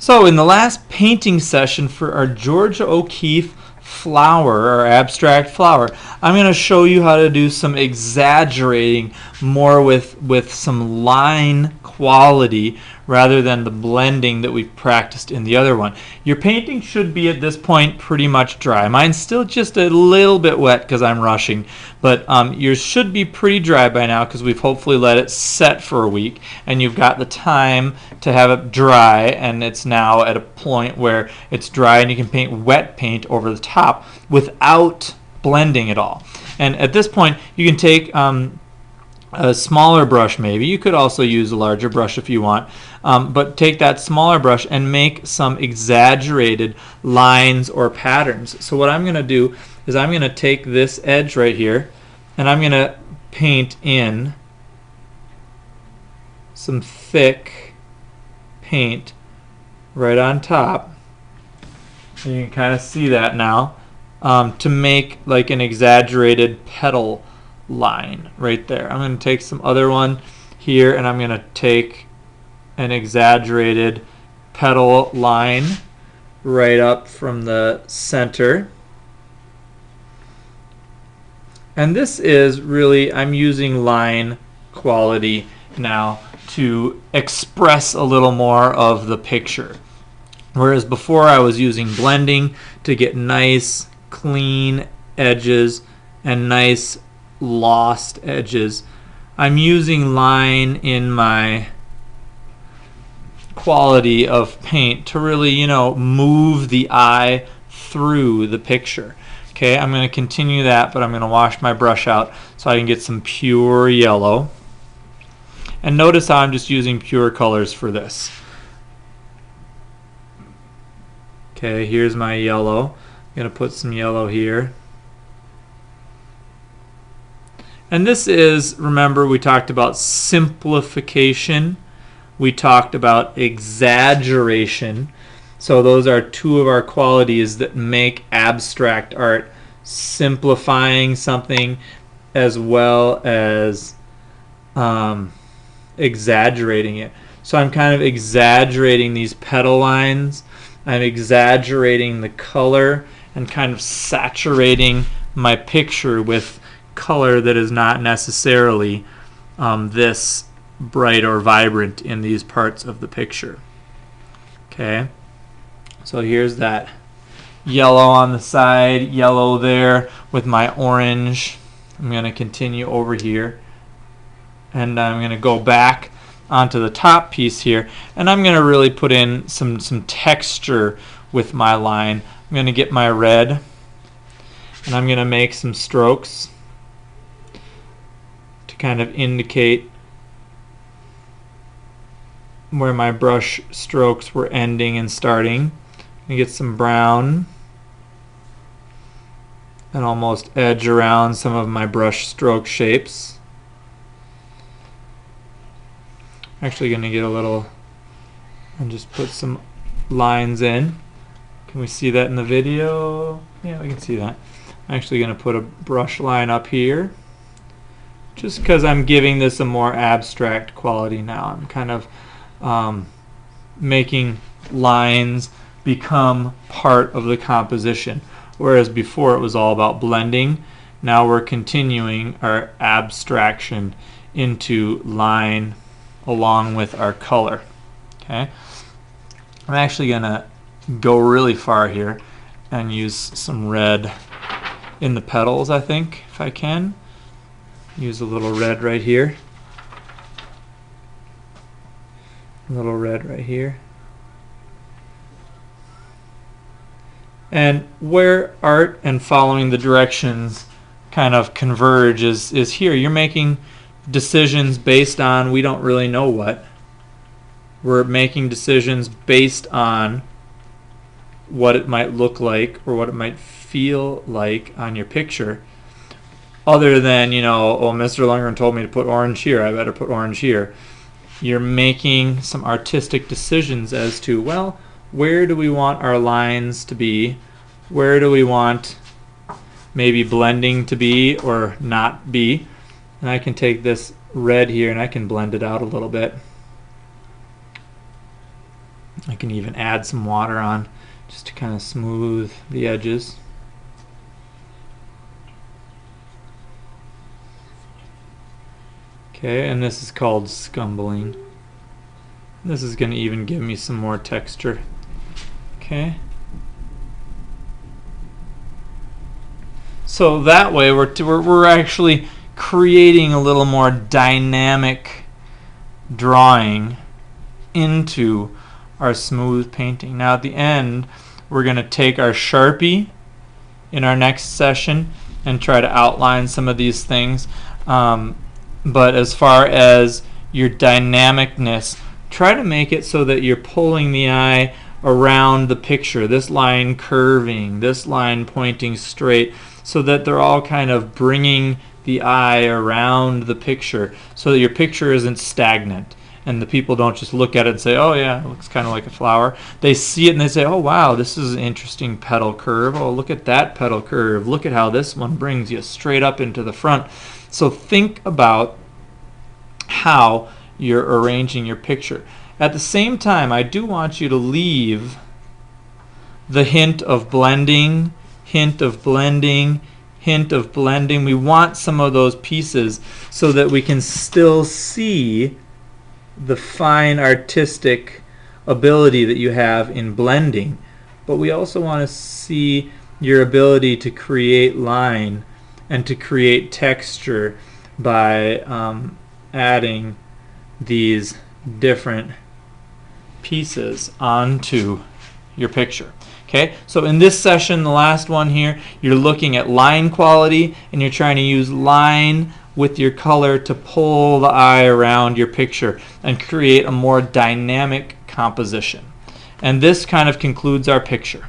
So in the last painting session for our Georgia O'Keeffe flower, or abstract flower, I'm going to show you how to do some exaggerating more with some line quality rather than the blending that we've practiced in the other one. Your painting should be at this point pretty much dry. Mine's still just a little bit wet because I'm rushing, but yours should be pretty dry by now because we've hopefully let it set for a week and you've got the time to have it dry, and it's now at a point where it's dry and you can paint wet paint over the top without blending at all. And at this point you can take a smaller brush maybe. You could also use a larger brush if you want. But take that smaller brush and make some exaggerated lines or patterns. So what I'm going to do is I'm going to take this edge right here and I'm going to paint in some thick paint right on top. And you can kind of see that now, to make like an exaggerated petal line right there. I'm going to take some other one here and I'm going to take an exaggerated petal line right up from the center. And this is really, I'm using line quality now to express a little more of the picture. Whereas before I was using blending to get nice clean edges and nice lost edges. I'm using line in my quality of paint to really, move the eye through the picture. Okay, I'm going to continue that, but I'm going to wash my brush out so I can get some pure yellow. And notice how I'm just using pure colors for this. Okay, here's my yellow. I'm going to put some yellow here. And this is, remember, we talked about simplification. We talked about exaggeration. So those are two of our qualities that make abstract art: simplifying something as well as exaggerating it. So I'm kind of exaggerating these petal lines. I'm exaggerating the color and kind of saturating my picture with color that is not necessarily this bright or vibrant in these parts of the picture. Okay, so here's that yellow on the side, yellow there with my orange. I'm going to continue over here and I'm going to go back onto the top piece here, and I'm going to really put in some texture with my line. I'm going to get my red and I'm going to make some strokes to kind of indicate where my brush strokes were ending and starting. And get some brown and almost edge around some of my brush stroke shapes. I'm actually going to get a little and just put some lines in. Can we see that in the video? Yeah, we can see that. I'm actually going to put a brush line up here just because I'm giving this a more abstract quality now. I'm kind of making lines become part of the composition, whereas before it was all about blending. Now we're continuing our abstraction into line along with our color. Okay, I'm actually going to go really far here and use some red in the petals, I think, if I can. Use a little red right here. A little red right here. And where art and following the directions kind of converge is here. You're making decisions based on we don't really know what. We're making decisions based on what it might look like or what it might feel like on your picture. Other than, oh, Mr. Lundgren told me to put orange here, I better put orange here. You're making some artistic decisions as to, well, where do we want our lines to be? Where do we want maybe blending to be or not be? And I can take this red here and I can blend it out a little bit. I can even add some water on just to kind of smooth the edges. Okay, and this is called scumbling. This is going to even give me some more texture. So that way we're actually creating a little more dynamic drawing into our smooth painting. Now at the end, we're going to take our Sharpie in our next session and try to outline some of these things. But as far as your dynamicness, try to make it so that you're pulling the eye around the picture. This line curving, this line pointing straight, so that they're all kind of bringing the eye around the picture so that your picture isn't stagnant. And the people don't just look at it and say, oh yeah, it looks kind of like a flower. They see it and they say, oh wow, this is an interesting petal curve. Oh, look at that petal curve. Look at how this one brings you straight up into the front. So think about how you're arranging your picture. At the same time, I do want you to leave the hint of blending, hint of blending, hint of blending. We want some of those pieces so that we can still see the fine artistic ability that you have in blending, but we also want to see your ability to create line and to create texture by adding these different pieces onto your picture. Okay, so in this session, the last one here, you're looking at line quality and you're trying to use line with your color to pull the eye around your picture and create a more dynamic composition. And this kind of concludes our picture.